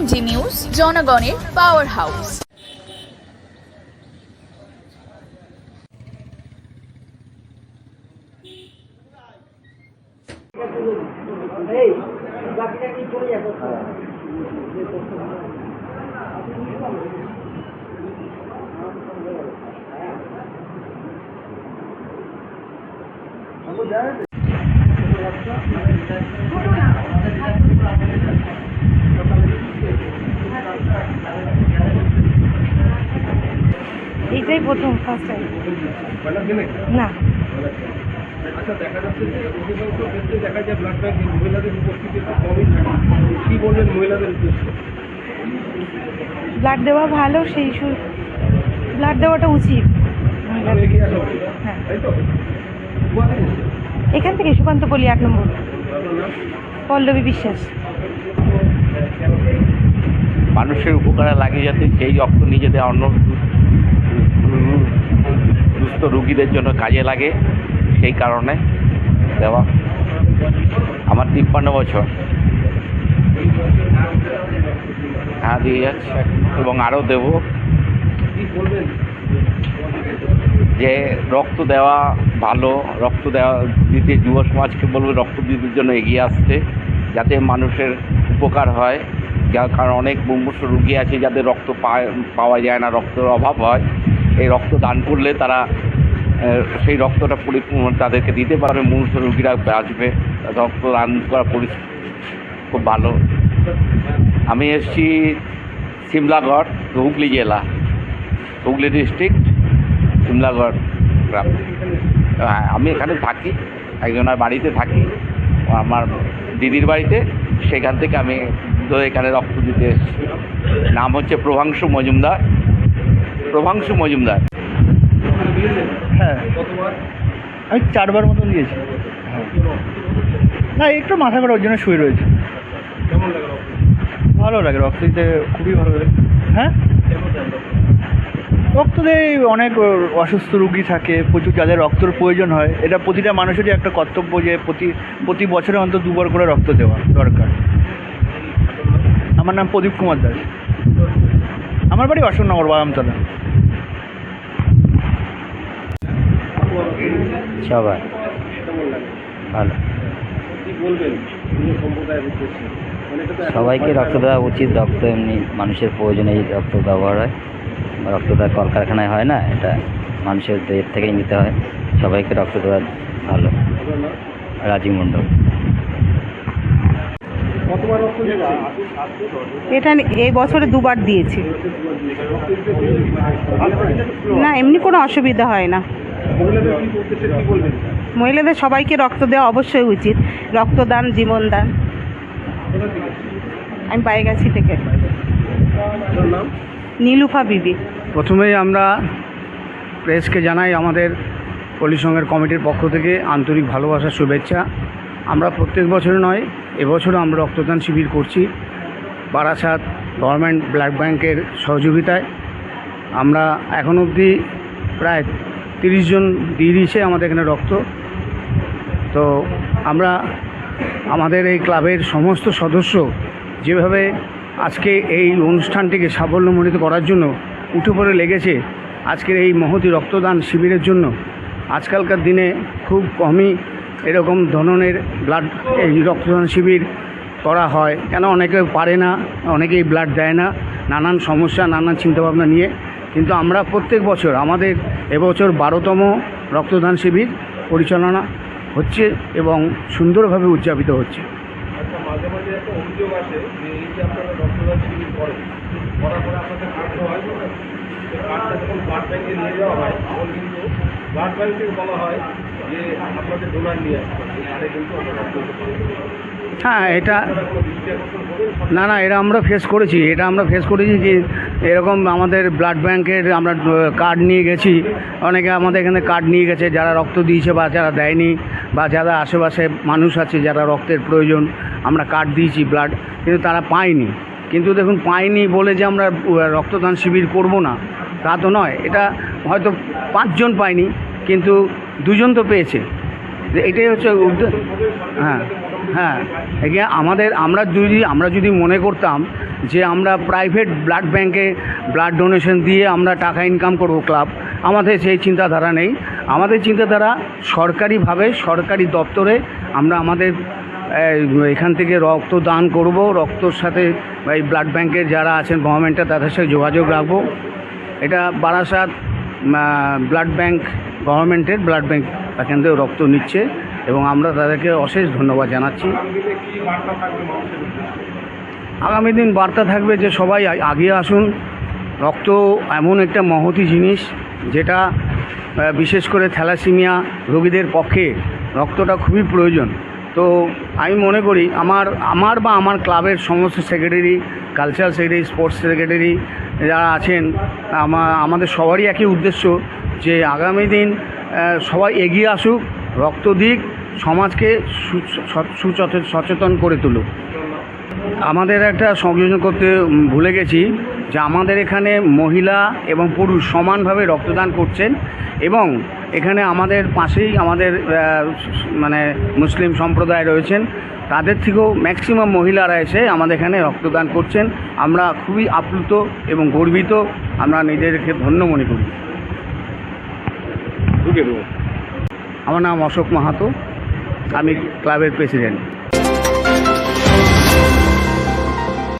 MG news, জনগণের power house. এইটাই প্রথম ফার্স্ট টাইম না। আচ্ছা, দেখা যাচ্ছে যে অধিকাংশ ক্ষেত্রে দেখা যায় ব্লাড ব্যাংক মহিলাদের উপস্থিতি একটু কমই থাকে। কী বলবেন মহিলাদের উদ্দেশ্যে? ব্লাড দেওয়া ভালো, সেই ব্লাড দেওয়াটা উচিত। এগিয়ে আসা উচিত, হ্যাঁ, তাই তো? কোথা থেকে? এখান থেকে সুকান্ত পল্লী 8 নম্বর। পল্লবী বিশ্বাস। মানুষের উপকারে লাগে যাতে সেই রক্ত নিজেদের অন্য সুস্থ রুগীদের জন্য কাজে লাগে, সেই কারণে দেওয়া। আমার 53 বছর। হ্যাঁ, দিয়ে যাচ্ছে এবং আরও দেব। যে রক্ত দেওয়া ভালো, রক্ত দেওয়া দিতে যুব সমাজকে বলবো রক্ত দিতে জন্য এগিয়ে আসতে, যাতে মানুষের উপকার হয়। যার কারণ অনেক মুমূর্ষ রুগী আছে যাদের রক্ত পাওয়া যায় না, রক্তের অভাব হয়। এই রক্ত দান করলে তারা সেই রক্তটা পরিপূর্ণ তাদেরকে দিতে পারবে, মুমূর্ষ রুগীরা বাঁচবে। রক্ত দান করা খুব ভালো। আমি এসেছি সিমলাগড়, হুগলি জেলা, হুগলি ডিস্ট্রিক্ট, সিমলাগড় গ্রাম। হ্যাঁ, আমি এখানে থাকি, একজনের বাড়িতে থাকি, আমার দিদির বাড়িতে। সেখান থেকে আমি এখানে রক্ত দিতে এসেছি। নাম হচ্ছে প্রভাংশু মজুমদার। প্রভাংশু মজুমদার। হ্যাঁ, আমি 4বার মতন দিয়েছি। না, একটু মাথা করার জন্য শুয়ে রয়েছে। ভালো লাগে রক্ত দিতে, খুবই ভালো লাগে। হ্যাঁ, রক্ত দিয়ে অনেক অসুস্থ রুগী থাকে, প্রচুর যাদের রক্তের প্রয়োজন হয়। এটা প্রতিটা মানুষেরই একটা কর্তব্য যে প্রতি বছরে অন্তত 2বার করে রক্ত দেওয়া দরকার। আমার নাম প্রদীপ কুমার দাস। আমার বাড়ি অশোকনগর, বাদামতলা। সবাই ভালো। সবাইকে রক্ত দেওয়া উচিত। রক্ত এমনি মানুষের প্রয়োজনে রক্ত ব্যবহার হয়। রক্তটা কলকারখানায় হয় না, এটা মানুষের দেহের থেকেই নিতে হয়। সবাইকে রক্ত দেওয়া ভালো। রাজীব মণ্ডল। এটা এই বছরে 2বার দিয়েছি। না, এমনি কোনো অসুবিধা হয় না। মহিলাদের সবাইকে রক্ত দেওয়া অবশ্যই উচিত। রক্তদান জীবনদান। আমি পাইগাছি থেকে। নীলুফা বিবি। প্রথমেই আমরা প্রেসকে জানাই আমাদের পল্লী সংঘের কমিটির পক্ষ থেকে আন্তরিক ভালোবাসার শুভেচ্ছা। আমরা প্রত্যেক বছর নয়, এবছরও আমরা রক্তদান শিবির করছি বারাসাত গভর্নমেন্ট ব্লাড ব্যাংকের সহযোগিতায়। আমরা এখন অবধি প্রায় 30 জন দিয়ে দিয়েছে আমাদের এখানে রক্ত। তো আমরা আমাদের এই ক্লাবের সমস্ত সদস্য যেভাবে আজকে এই অনুষ্ঠানটিকে সাফল্যমণ্ডিত করার জন্য উঠে পড়ে লেগেছে আজকের এই মহতী রক্তদান শিবিরের জন্য। আজকালকার দিনে খুব কমই এরকম ধরনের এই রক্তদান শিবির করা হয়, কেন অনেকে পারে না, অনেকেই ব্লাড দেয় না, নানান সমস্যা, নানান চিন্তাভাবনা নিয়ে। কিন্তু আমরা প্রত্যেক বছর, আমাদের এবছর 12তম রক্তদান শিবির পরিচালনা হচ্ছে এবং সুন্দরভাবে উদযাপিত হচ্ছে। মাঝে মাঝে একটা অভিযোগ আসে যে এই যে আপনারা রক্তদান শিবির করেন, করার পরে আপনাদের কার্ড হয় না, কার্ডটা যখন ব্লাড ব্যাংকে নিয়ে যাওয়া হয় তখন কিন্তু ব্লাড ব্যাংক থেকে বলা হয় যে আপনাদের ডোনার নিয়ে আসবেন, এই কার্ডে কিন্তু আমরা রক্ত দিতে পারি। হ্যাঁ, এটা না, এটা আমরা ফেস করেছি। যে এরকম আমাদের ব্লাড ব্যাংকের আমরা কার্ড নিয়ে গেছি, অনেকে আমাদের এখানে কার্ড নিয়ে গেছে যারা রক্ত দিয়েছে বা যারা দেয়নি, বা যারা আশেপাশে মানুষ আছে যারা রক্তের প্রয়োজন, আমরা কার্ড দিয়েছি ব্লাড, কিন্তু তারা পায়নি। কিন্তু দেখুন, পায়নি বলে যে আমরা রক্তদান শিবির করব না তা তো নয়। এটা হয়তো 5 জন পায়নি, কিন্তু 2 জন তো পেয়েছে। যে এটাই হচ্ছে হ্যাঁ হ্যাঁ এগিয়ে আমরা যদি মনে করতাম যে আমরা প্রাইভেট ব্লাড ব্যাংকে ব্লাড ডোনেশন দিয়ে আমরা টাকা ইনকাম করব ক্লাব, আমাদের সেই চিন্তাধারা নেই। আমাদের চিন্তাধারা সরকারিভাবে সরকারি দপ্তরে আমরা আমাদের এখান থেকে রক্ত দান করব, রক্তর সাথে এই ব্লাড ব্যাংকের যারা আছেন গভর্নমেন্টে তাদের সাথে যোগাযোগ রাখবো। এটা বারাসাত ব্লাড ব্যাংক, গভর্নমেন্টের ব্লাড ব্যাংক এখান থেকে রক্ত নিচ্ছে এবং আমরা তাদেরকে অশেষ ধন্যবাদ জানাচ্ছি। আগামী দিন বার্তা থাকবে যে সবাই আগিয়ে আসুন। রক্ত এমন একটা মহতী জিনিস যেটা বিশেষ করে থ্যালাসেমিয়া রোগীদের পক্ষে রক্তটা খুবই প্রয়োজন। তো আমি মনে করি আমার ক্লাবের সমস্ত secretary, cultural secretary, sports secretary যারা আছেন, আমাদের সবারই একই উদ্দেশ্য যে আগামী দিন সবাই এগিয়ে আসুক, রক্ত দিক, সমাজকে সচেতন করে তুলুক। আমাদের একটা সংযোজন করতে ভুলে গেছি যে আমাদের এখানে মহিলা এবং পুরুষ সমানভাবে রক্তদান করছেন এবং এখানে আমাদের পাশেই আমাদের মানে মুসলিম সম্প্রদায় রয়েছেন, তাদের থেকেও ম্যাক্সিমাম মহিলারা এসে আমাদের এখানে রক্তদান করছেন। আমরা খুবই আপ্লুত এবং গর্বিত, আমরা নিজেদেরকে ধন্য মনে করি। আমার নাম অশোক মাহাতো, আমি ক্লাবের প্রেসিডেন্ট।